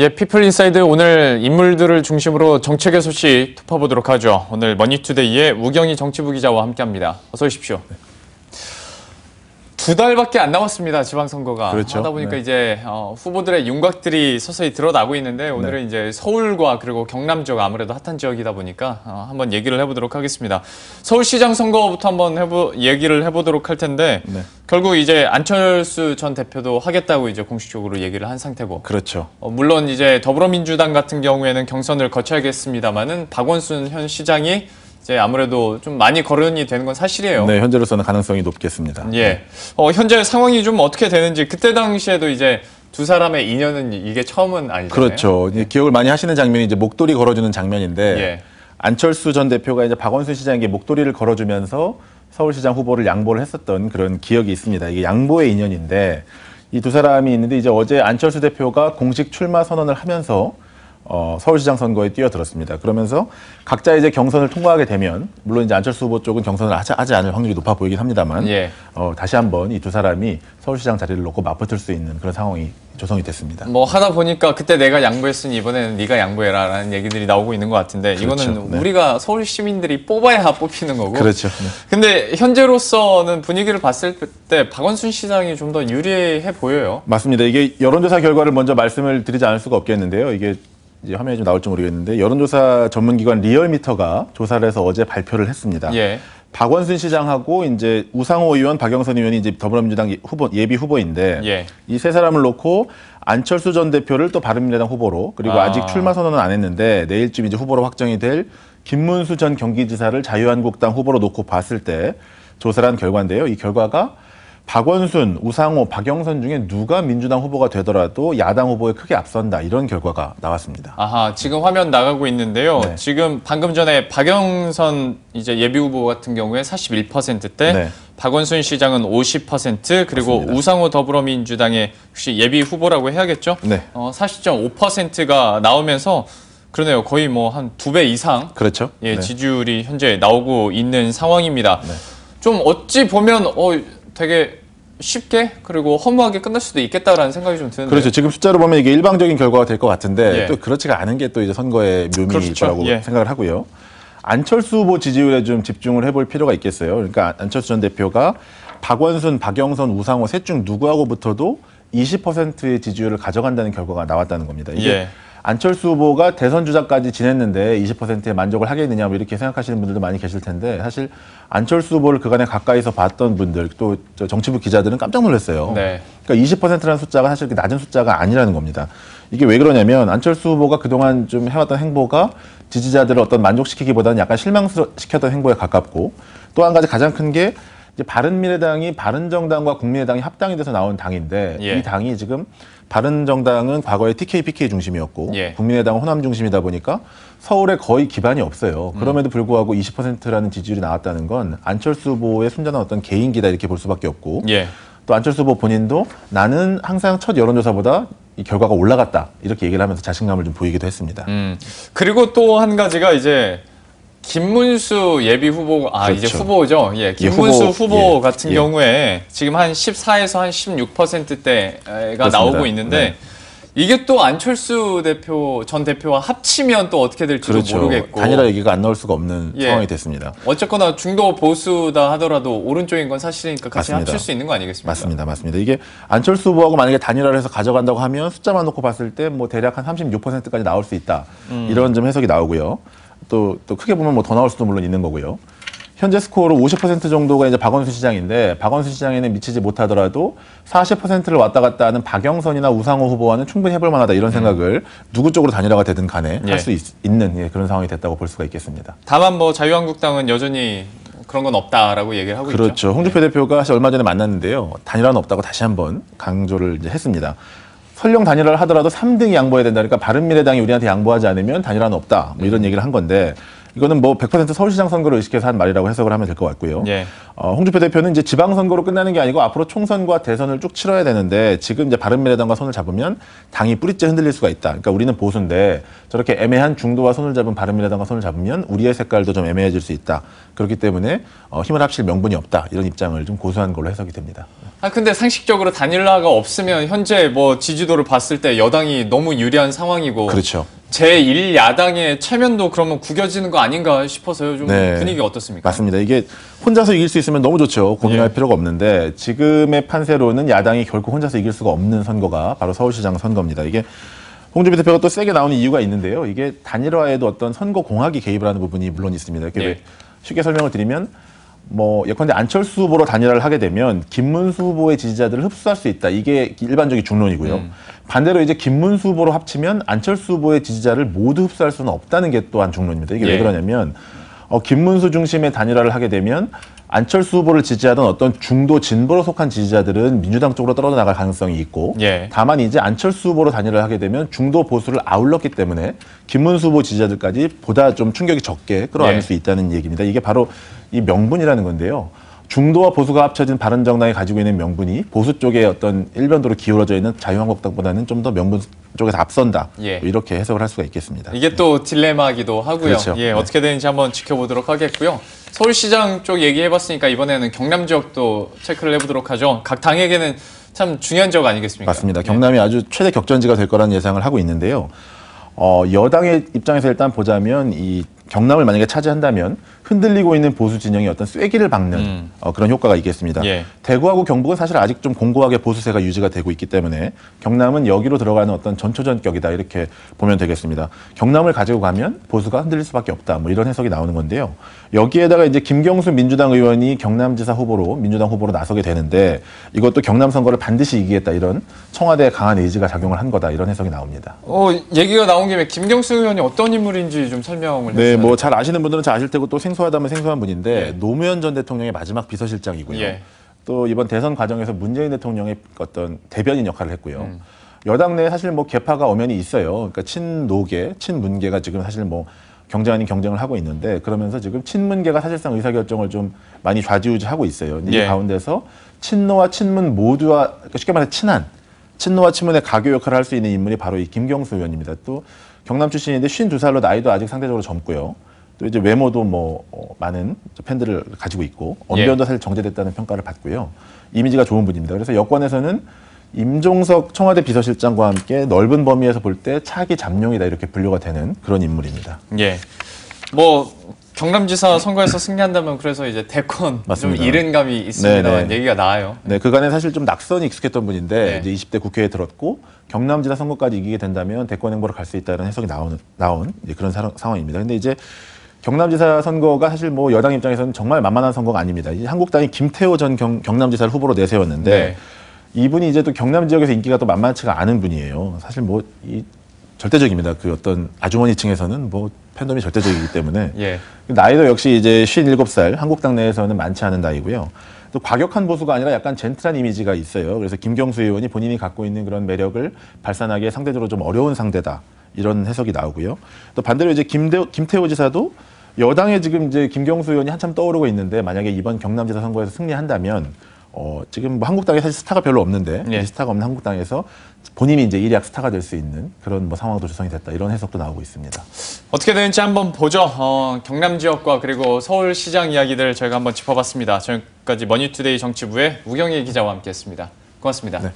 예, 피플인사이드 오늘 인물들을 중심으로 정책의 소식 짚어보도록 하죠. 오늘 머니투데이의 우경희 정치부 기자와 함께합니다. 어서 오십시오. 네. 2달밖에 안 남았습니다. 지방선거가. 그렇죠. 하다 보니까 이제 후보들의 윤곽들이 서서히 드러나고 있는데 오늘은 이제 서울과 그리고 경남 지역 아무래도 핫한 지역이다 보니까 한번 얘기를 해보도록 하겠습니다. 서울시장 선거부터 한번 얘기를 해보도록 할 텐데 결국 이제 안철수 전 대표도 하겠다고 이제 공식적으로 얘기를 한 상태고. 그렇죠. 물론 이제 더불어민주당 같은 경우에는 경선을 거쳐야겠습니다만은 박원순 현 시장이 이제 아무래도 좀 많이 거론이 되는 건 사실이에요. 네, 현재로서는 가능성이 높겠습니다. 예. 현재 상황이 좀 어떻게 되는지 그때 당시에도 이제 두 사람의 인연은 이게 처음은 아니잖아요. 그렇죠. 기억을 많이 하시는 장면이 이제 목도리 걸어주는 장면인데 안철수 전 대표가 이제 박원순 시장에게 목도리를 걸어주면서 서울시장 후보를 양보를 했었던 그런 기억이 있습니다. 이게 양보의 인연인데 이 두 사람이 있는데 이제 어제 안철수 대표가 공식 출마 선언을 하면서 서울시장 선거에 뛰어들었습니다. 그러면서 각자 이제 경선을 통과하게 되면 물론 이제 안철수 후보 쪽은 경선을 하지 않을 확률이 높아 보이긴 합니다만 다시 한번 이 두 사람이 서울시장 자리를 놓고 맞붙을 수 있는 그런 상황이 조성이 됐습니다. 뭐 하다 보니까 그때 내가 양보했으니 이번에는 네가 양보해라라는 얘기들이 나오고 있는 것 같은데 그렇죠. 이거는 우리가 서울 시민들이 뽑아야 뽑히는 거고. 그렇죠. 근데 현재로서는 분위기를 봤을 때 박원순 시장이 좀 더 유리해 보여요. 맞습니다. 이게 여론조사 결과를 먼저 말씀을 드리지 않을 수가 없겠는데요. 이게 이제 화면에 좀 나올지 모르겠는데 여론조사 전문기관 리얼미터가 조사를 해서 어제 발표를 했습니다. 박원순 시장하고 이제 우상호 의원, 박영선 의원이 이제 더불어민주당 예비 후보인데 이 세 사람을 놓고 안철수 전 대표를 또 바른미래당 후보로 그리고 아직 출마 선언은 안 했는데 내일쯤 이제 후보로 확정이 될 김문수 전 경기지사를 자유한국당 후보로 놓고 봤을 때 조사를 한 결과인데요. 이 결과가 박원순, 우상호, 박영선 중에 누가 민주당 후보가 되더라도 야당 후보에 크게 앞선다 이런 결과가 나왔습니다. 아하, 지금 화면 나가고 있는데요. 지금 방금 전에 박영선 이제 예비 후보 같은 경우에 41%대, 박원순 시장은 50%, 그리고 맞습니다. 우상호 더불어민주당의 혹시 예비 후보라고 해야겠죠? 40.5%가 나오면서 그러네요. 거의 뭐 한 2배 이상 그렇죠. 지지율이 현재 나오고 있는 상황입니다. 좀 어찌 보면 되게 쉽게 그리고 허무하게 끝날 수도 있겠다라는 생각이 좀 드는데. 그렇죠. 지금 숫자로 보면 이게 일방적인 결과가 될 것 같은데 또 그렇지가 않은 게 또 이제 선거의 묘미일 거라고 생각을 하고요. 안철수 후보 지지율에 좀 집중을 해볼 필요가 있겠어요. 그러니까 안철수 전 대표가 박원순, 박영선, 우상호 셋 중 누구하고 붙어도 20%의 지지율을 가져간다는 결과가 나왔다는 겁니다. 이게 안철수 후보가 대선 주자까지 지냈는데 20%에 만족을 하겠느냐 뭐 이렇게 생각하시는 분들도 많이 계실 텐데 사실 안철수 후보를 그간에 가까이서 봤던 분들 또 정치부 기자들은 깜짝 놀랐어요. 그러니까 20%라는 숫자가 사실 낮은 숫자가 아니라는 겁니다. 이게 왜 그러냐면 안철수 후보가 그동안 좀 해왔던 행보가 지지자들을 어떤 만족시키기보다는 약간 실망시켰던 행보에 가깝고 또 한 가지 가장 큰 게 이제 바른미래당이 바른정당과 국민의당이 합당이 돼서 나온 당인데 이 당이 지금 바른정당은 과거에 TK, PK 중심이었고 국민의당은 호남 중심이다 보니까 서울에 거의 기반이 없어요. 그럼에도 불구하고 20%라는 지지율이 나왔다는 건 안철수 후보의 순전한 어떤 개인기다 이렇게 볼 수밖에 없고 또 안철수 후보 본인도 나는 항상 첫 여론조사보다 이 결과가 올라갔다 이렇게 얘기를 하면서 자신감을 좀 보이기도 했습니다. 그리고 또 한 가지가 이제 김문수 예비 후보, 이제 후보죠. 김문수 후보 같은 경우에 지금 한 14에서 한 16%대가 나오고 있는데 이게 또 안철수 전 대표와 합치면 또 어떻게 될지도 모르겠고 단일화 얘기가 안 나올 수가 없는 상황이 됐습니다. 어쨌거나 중도 보수다 하더라도 오른쪽인 건 사실이니까 같이 합칠 수 있는 거 아니겠습니까? 맞습니다. 이게 안철수 후보하고 만약에 단일화를 해서 가져간다고 하면 숫자만 놓고 봤을 때 뭐 대략 한 36%까지 나올 수 있다. 이런 좀 해석이 나오고요. 또 크게 보면 뭐 더 나올 수도 물론 있는 거고요. 현재 스코어로 50% 정도가 이제 박원순 시장인데 박원순 시장에는 미치지 못하더라도 40%를 왔다 갔다 하는 박영선이나 우상호 후보와는 충분히 해볼 만하다 이런 생각을 누구 쪽으로 단일화가 되든 간에 할 수 있는 그런 상황이 됐다고 볼 수가 있겠습니다. 다만 뭐 자유한국당은 여전히 그런 건 없다라고 얘기를 하고 있죠. 그렇죠. 홍준표 대표가 사실 얼마 전에 만났는데요. 단일화는 없다고 다시 한번 강조를 이제 했습니다. 설령 단일화를 하더라도 3등이 양보해야 된다. 그러니까 바른미래당이 우리한테 양보하지 않으면 단일화는 없다. 뭐 이런 얘기를 한 건데 이거는 뭐 100% 서울시장 선거를 의식해서 한 말이라고 해석을 하면 될 것 같고요. 예. 홍준표 대표는 이제 지방선거로 끝나는 게 아니고 앞으로 총선과 대선을 쭉 치러야 되는데 지금 이제 바른미래당과 손을 잡으면 당이 뿌리째 흔들릴 수가 있다. 그러니까 우리는 보수인데 저렇게 애매한 중도와 손을 잡은 바른미래당과 손을 잡으면 우리의 색깔도 좀 애매해질 수 있다. 그렇기 때문에 힘을 합칠 명분이 없다. 이런 입장을 좀 고수한 걸로 해석이 됩니다. 근데 상식적으로 단일화가 없으면 현재 뭐 지지도를 봤을 때 여당이 너무 유리한 상황이고. 그렇죠. 제1야당의 체면도 그러면 구겨지는 거 아닌가 싶어서요. 좀 분위기가 어떻습니까? 맞습니다. 이게 혼자서 이길 수 있으면 너무 좋죠. 고민할 필요가 없는데 지금의 판세로는 야당이 결코 혼자서 이길 수가 없는 선거가 바로 서울시장 선거입니다. 이게 홍준표 대표가 또 세게 나오는 이유가 있는데요. 이게 단일화에도 어떤 선거 공학이 개입을 하는 부분이 물론 있습니다. 이렇게 쉽게 설명을 드리면 뭐 예컨대 안철수 후보로 단일화를 하게 되면 김문수 후보의 지지자들을 흡수할 수 있다. 이게 일반적인 중론이고요. 반대로 이제 김문수 후보로 합치면 안철수 후보의 지지자를 모두 흡수할 수는 없다는 게 또한 중론입니다. 이게 왜 그러냐면 김문수 중심의 단일화를 하게 되면 안철수 후보를 지지하던 어떤 중도 진보로 속한 지지자들은 민주당 쪽으로 떨어져 나갈 가능성이 있고 다만 이제 안철수 후보로 단일화를 하게 되면 중도 보수를 아울렀기 때문에 김문수 후보 지지자들까지 보다 좀 충격이 적게 끌어안을 수 있다는 얘기입니다. 이게 바로 이 명분이라는 건데요. 중도와 보수가 합쳐진 바른정당이 가지고 있는 명분이 보수 쪽에 어떤 일변도로 기울어져 있는 자유한국당보다는 좀 더 명분 쪽에서 앞선다. 이렇게 해석을 할 수가 있겠습니다. 이게 또 딜레마이기도 하고요. 그렇죠. 어떻게 되는지 한번 지켜보도록 하겠고요. 서울시장 쪽 얘기해봤으니까 이번에는 경남 지역도 체크를 해보도록 하죠. 각 당에게는 참 중요한 지역 아니겠습니까? 맞습니다. 경남이 아주 최대 격전지가 될 거라는 예상을 하고 있는데요. 여당의 입장에서 일단 보자면 이 경남을 만약에 차지한다면 흔들리고 있는 보수 진영이 어떤 쐐기를 박는 그런 효과가 있겠습니다. 대구하고 경북은 사실 아직 좀 공고하게 보수세가 유지가 되고 있기 때문에 경남은 여기로 들어가는 어떤 전초전격이다 이렇게 보면 되겠습니다. 경남을 가지고 가면 보수가 흔들릴 수밖에 없다. 뭐 이런 해석이 나오는 건데요. 여기에다가 이제 김경수 민주당 의원이 경남지사 후보로 민주당 후보로 나서게 되는데 이것도 경남 선거를 반드시 이기겠다 이런 청와대의 강한 의지가 작용을 한 거다 이런 해석이 나옵니다. 얘기가 나온 김에 김경수 의원이 어떤 인물인지 좀 설명을 해주세요. 뭐 잘 아시는 분들은 잘 아실 테고 또 생소하다면 생소한 분인데 노무현 전 대통령의 마지막 비서실장이고요. 또 이번 대선 과정에서 문재인 대통령의 어떤 대변인 역할을 했고요. 여당 내에 사실 뭐 계파가 엄연히 있어요. 그러니까 친노계, 친문계가 지금 사실 뭐 경쟁 아닌 경쟁을 하고 있는데 그러면서 지금 친문계가 사실상 의사결정을 좀 많이 좌지우지하고 있어요. 이 가운데서 친노와 친문 모두와 쉽게 말해 친노와 친문의 가교 역할을 할 수 있는 인물이 바로 이 김경수 의원입니다. 또 경남 출신인데 52살로 나이도 아직 상대적으로 젊고요. 또 이제 외모도 뭐 많은 팬들을 가지고 있고 언변도 사실 정제됐다는 평가를 받고요. 이미지가 좋은 분입니다. 그래서 여권에서는 임종석 청와대 비서실장과 함께 넓은 범위에서 볼 때 차기 잠룡이다 이렇게 분류가 되는 그런 인물입니다. 뭐 경남지사 선거에서 승리한다면 그래서 이제 대권 좀 잃은 감이 있습니다만 얘기가 나와요. 그간에 사실 좀 낙선이 익숙했던 분인데 이제 20대 국회에 들었고 경남지사 선거까지 이기게 된다면 대권 행보로 갈 수 있다는 해석이 나온 이제 그런 상황입니다. 근데 이제 경남지사 선거가 사실 뭐 여당 입장에서는 정말 만만한 선거가 아닙니다. 이제 한국당이 김태호 전 경남지사를 후보로 내세웠는데 이분이 이제 또 경남 지역에서 인기가 또 만만치가 않은 분이에요. 사실 뭐 절대적입니다. 그 어떤 아주머니층에서는 뭐 팬덤이 절대적이기 때문에 나이도 역시 이제 57살 한국당 내에서는 많지 않은 나이고요. 또 과격한 보수가 아니라 약간 젠틀한 이미지가 있어요. 그래서 김경수 의원이 본인이 갖고 있는 그런 매력을 발산하기에 상대적으로 좀 어려운 상대다. 이런 해석이 나오고요. 또 반대로 이제 김태호 지사도 여당에 지금 이제 김경수 의원이 한참 떠오르고 있는데 만약에 이번 경남지사 선거에서 승리한다면 지금 뭐 한국당에 사실 스타가 별로 없는데 스타가 없는 한국당에서 본인이 이제 일약 스타가 될 수 있는 그런 뭐 상황도 조성이 됐다 이런 해석도 나오고 있습니다. 어떻게 되는지 한번 보죠. 경남 지역과 그리고 서울시장 이야기들 저희가 한번 짚어봤습니다. 지금까지 머니투데이 정치부의 우경희 기자와 함께했습니다. 고맙습니다.